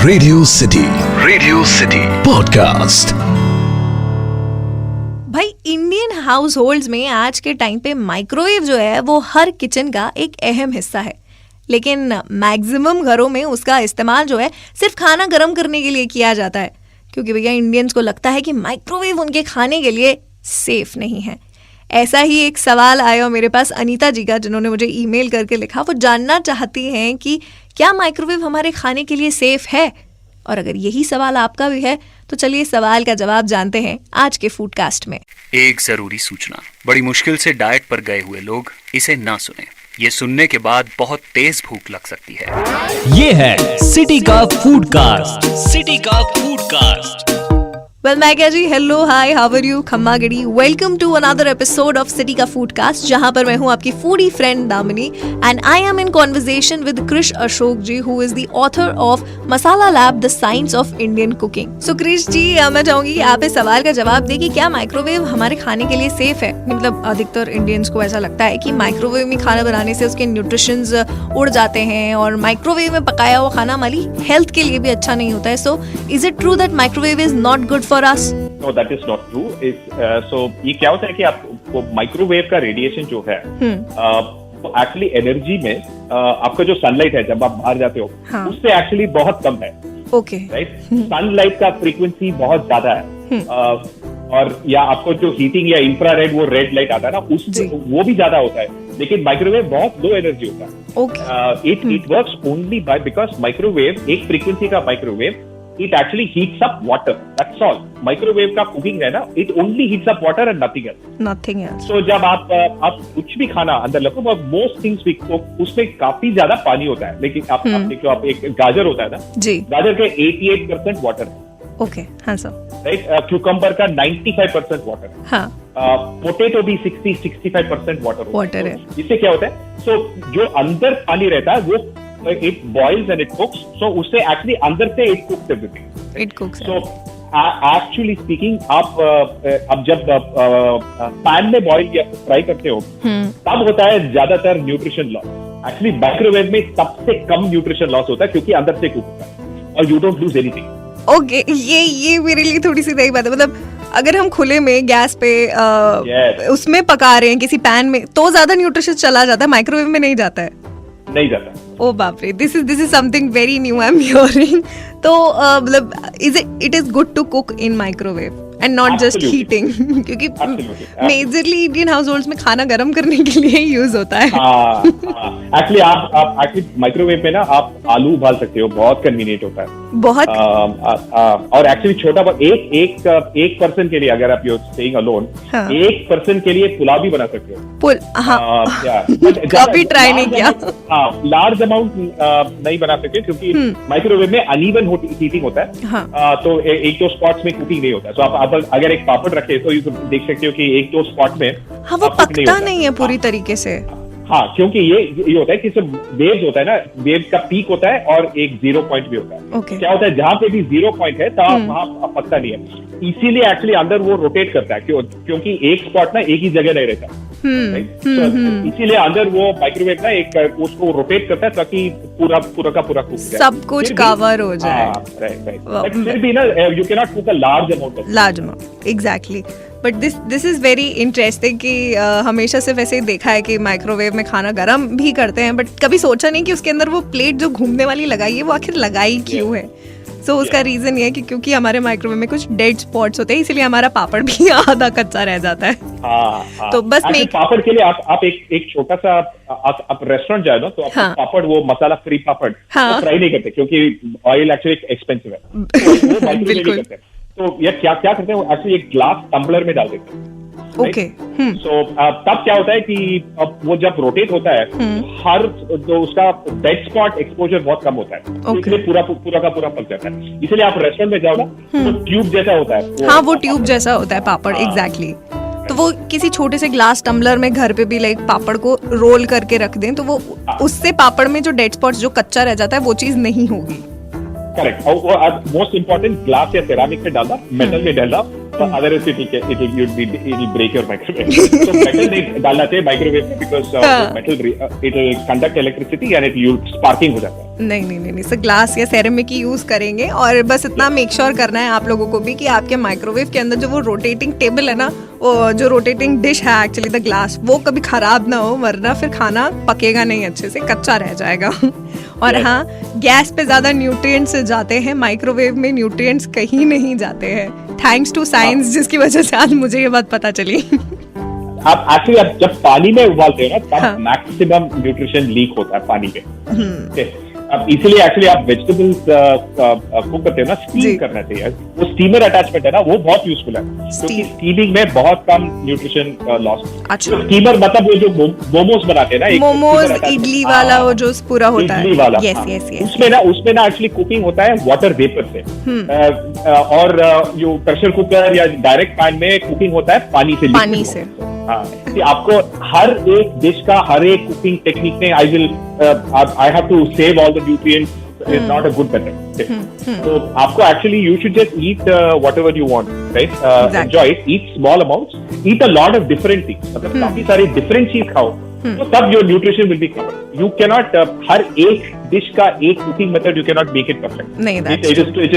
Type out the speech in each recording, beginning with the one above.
Radio city podcast. भाई Indian हाउस होल्ड्स में आज के टाइम पे माइक्रोवेव जो है वो हर किचन का एक अहम हिस्सा है, लेकिन मैक्सिमम घरों में उसका इस्तेमाल जो है सिर्फ खाना गर्म करने के लिए किया जाता है, क्योंकि भैया इंडियंस को लगता है कि माइक्रोवेव उनके खाने के लिए सेफ नहीं है। ऐसा ही एक सवाल आया मेरे पास अनीता जी का, जिन्होंने मुझे ईमेल करके लिखा। वो जानना चाहती हैं कि क्या माइक्रोवेव हमारे खाने के लिए सेफ है, और अगर यही सवाल आपका भी है तो चलिए सवाल का जवाब जानते हैं आज के फूडकास्ट में। एक जरूरी सूचना, बड़ी मुश्किल से डाइट पर गए हुए लोग इसे ना सुने। ये सुनने के बाद बहुत तेज भूख लग सकती है। ये है सिटी का फूडकास्ट। सिटी का फूडकास्ट। वेल मैं क्या जी, hello hi how are you, खम्मा गड़ी। Welcome to another episode of city का फूडकास्ट, जहां पर मैं हूं आपकी foodie friend Damini and I am in conversation with Krish Ashok ji, who is the author of Masala lab the science of Indian cooking. So Krish ji, मैं चाहूंगी आप इस सवाल का जवाब दें कि क्या माइक्रोवेव हमारे खाने के लिए सेफ है। मतलब अधिकतर इंडियंस को ऐसा लगता है कि माइक्रोवेव में खाना बनाने से उसके न्यूट्रिशंस उड़ जाते हैं और माइक्रोवेव में पकाया हुआ खाना हमारी हेल्थ के लिए भी अच्छा नहीं होता है। So is it true that microwave is not good for us? No, that is not true. So ये क्या होता है कि आपको माइक्रोवेव का रेडिएशन जो है वो एक्चुअली एनर्जी में आपका जो सनलाइट है जब आप बाहर जाते हो उससे एक्चुअली बहुत कम है। Okay, right. सनलाइट का फ्रीक्वेंसी बहुत ज्यादा है और या आपको जो हीटिंग या इंफ्रारेड वो रेड लाइट आता है ना उससे वो भी ज्यादा होता है, लेकिन माइक्रोवेव बहुत लो एनर्जी होता है। Okay, it works only by because microwave एक फ्रीक्वेंसी का microwave it actually heats up water. That's all. Microwave का cooking है ना, it only heats up water and nothing else. Nothing else. So जब आप कुछ भी खाना अंदर लगो, most things we cook, उसमें काफी ज्यादा पानी होता है, लेकिन आप देखो, आप एक गाजर होता है ना जी, गाजर के 88% वाटर है। ओके, हाँ सर। राइट। क्यूकम्बर का 95% वाटर है। हाँ। पोटेटो भी 60-65% वाटर है। इससे क्या होता है, सो जो अंदर पानी रहता है वो it boils and it cooks, so उससे actually अंदर से it cooks everything. It cooks. So actually speaking, आप जब पैन में बॉईल या फ्राई करते हो तब होता है ज्यादातर न्यूट्रिशन लॉस। एक्चुअली माइक्रोवेव में सबसे कम न्यूट्रिशन लॉस होता है क्योंकि अंदर से कुक होता है और you don't lose anything. Okay, ये मेरे लिए थोड़ी सी नई बात है। मतलब अगर हम खुले में गैस पे उसमें पका रहे हैं किसी पैन में तो ज्यादा न्यूट्रिशन चला जाता है, माइक्रोवेव में नहीं जाता है। नहीं जाता। ओ बाप रे, this is something very new I am hearing. तो मतलब it is good to cook in microwave and not just heating, क्योंकि मेजरली इंडियन हाउस होल्ड्स में खाना गर्म करने के लिए यूज होता है। एक्चुअली आप माइक्रोवेव में ना आप आलू उबाल सकते हो, बहुत कन्वीनियंट होता है बहुत। और एक्चुअली छोटा एक पर्सन के लिए, अगर आप यू स्टेइंग अलोन, एक पर्सन के लिए पुलाव भी बना सकते हो। कभी ट्राई नहीं किया। लार्ज अमाउंट नहीं बना सकते क्योंकि माइक्रोवेव में अनइवन हीटिंग होता है। तो एक दो स्पॉट्स में कुकिंग नहीं होता है। तो आप अगर एक पापड़ रखे तो you देख सकते हो कि एक दो स्पॉट में वो पकता नहीं है पूरी तरीके से। हाँ, क्योंकि ये होता है कि सब वेव्स होता है ना, वेव का पीक होता है और एक जीरो पॉइंट भी होता है। क्या होता है, जहां पे भी जीरो पॉइंट है तो वहां पकता नहीं है। इसीलिए एक्चुअली अंदर वो रोटेट करता है क्योंकि एक स्पॉट ना एक ही जगह नहीं रहता। इसीलिए अंदर वो माइक्रोवेव ना एक उसको रोटेट करता है ताकि पूरा का पूरा कुक जाए, सब कुछ कवर हो जाए। राइट। फिर भी ना you can not cook a large amount. Exactly. But this is very interesting कि हमेशा सिर्फ ऐसे ही देखा है कि माइक्रोवेव में खाना गर्म भी करते हैं, बट कभी सोचा नहीं कि उसके अंदर वो प्लेट जो घूमने वाली लगाई है वो आखिर लगाई क्यों है। सो उसका रीजन ये है कि क्योंकि हमारे माइक्रोवेव में कुछ डेड स्पॉट्स होते हैं, इसीलिए हमारा पापड़ भी आधा कच्चा रह जाता है। तो बस पापड़ के लिए आप एक छोटा सा आप रेस्टोरेंट जाए ना तो आप पापड़ वो मसाला फ्री पापड़ फ्राई नहीं करते क्योंकि ऑयल एक्चुअली एक्सपेंसिव है। बिल्कुल। तो ये क्या करते हैं, एक्चुअली एक ग्लास टम्बलर में डाल देते हैं। ओके। सो तब क्या होता है कि अब वो जब रोटेट होता है हर जो उसका डेड स्पॉट एक्सपोजर बहुत कम होता है, इसलिए पूरा का पूरा पक जाता है। इसलिए आप रेस्टोरेंट में जाओ ना तो ट्यूब जैसा होता है। हाँ, वो ट्यूब जैसा होता है पापड़। एग्जैक्टली। तो वो किसी छोटे से ग्लास टम्बलर में घर पे भी लाइक पापड़ को रोल करके रख दें तो वो उससे पापड़ में जो डेड स्पॉट्स जो कच्चा रह जाता है वो चीज नहीं होगी। करेक्ट। और मोस्ट इम्पोर्टेंट ग्लास या सेरामिक में डालना, मेटल में डालना, otherwise it will break your microwave. So metal नहीं डालना चाहिए माइक्रोवेव में because metal it will conduct electricity and it will sparking हो जाता है। नहीं नहीं नहीं, सर ग्लास या सेरेमिक की यूज करेंगे। और बस इतना मेक श्योर करना है आप लोगों को भी कि आपके माइक्रोवेव के अंदर जो वो रोटेटिंग टेबल है ना, वो जो रोटेटिंग डिश है एक्चुअली द ग्लास, वो कभी खराब ना हो, वरना फिर खाना पकेगा नहीं अच्छे से, कच्चा रह जाएगा। और हाँ, गैस पे ज्यादा न्यूट्रिएंट्स जाते हैं, माइक्रोवेव में न्यूट्रिएंट्स कहीं नहीं जाते हैं, थैंक्स टू साइंस, जिसकी वजह से आज मुझे ये बात पता चली। आप एक्चुअली आप जब पानी में उबालते हो ना, तब मैक्सिमम न्यूट्रिशन लीक होता है पानी में। अब इसीलिए एक्चुअली आप वेजिटेबल्स कुक करते हो ना, स्टीम करना चाहिए। वो स्टीमर अटैचमेंट है ना, वो बहुत यूजफुल है, क्योंकि स्टीमिंग में बहुत कम न्यूट्रिशन लॉस। अच्छा, स्टीमर मतलब वो जो मोमोज बनाते हैं ना, मोमोज इडली वाला वो जो पूरा होता है, इडली वाला, उसमें ना एक्चुअली कुकिंग होता है वाटर वेपर से। और जो प्रेशर कुकर या डायरेक्ट पैन में कुकिंग होता है पानी से। हाँ, आपको हर एक डिश का हर एक कुकिंग टेक्निक में I have to save all the nutrients is not a good method. So आपको actually you should just eat whatever you want, right? Enjoy it, eat small amounts, eat a lot of different things. मतलब काफी सारी different चीज खाओ, तो तब your nutrition will be covered. You cannot हर एक dish का एक cooking method you cannot make it perfect. नहीं, it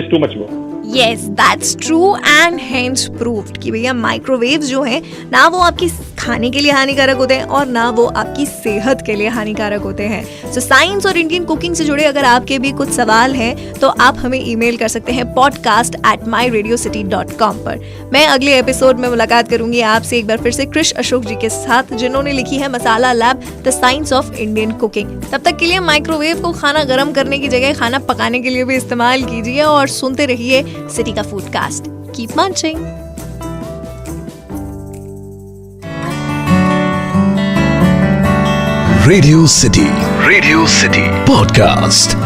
is too much work. Yes, that's true and hence proved कि भैया माइक्रोवेव्स जो हैं ना वो आपकी खाने के लिए हानिकारक होते हैं और ना वो आपकी सेहत के लिए हानिकारक होते हैं। सो साइंस और इंडियन कुकिंग से जुड़े अगर आपके भी कुछ सवाल हैं तो आप हमें ईमेल कर सकते हैं podcast@myradiocity.com पर। मैं अगले एपिसोड में मुलाकात करूंगी आपसे एक बार फिर से कृष अशोक जी के साथ, जिन्होंने लिखी है Masala lab the science of Indian cooking. तब तक के लिए माइक्रोवेव को खाना गर्म करने की जगह खाना पकाने के लिए भी इस्तेमाल कीजिए और सुनते रहिए सिटी का फूडकास्ट। Keep munching. Radio City Podcast.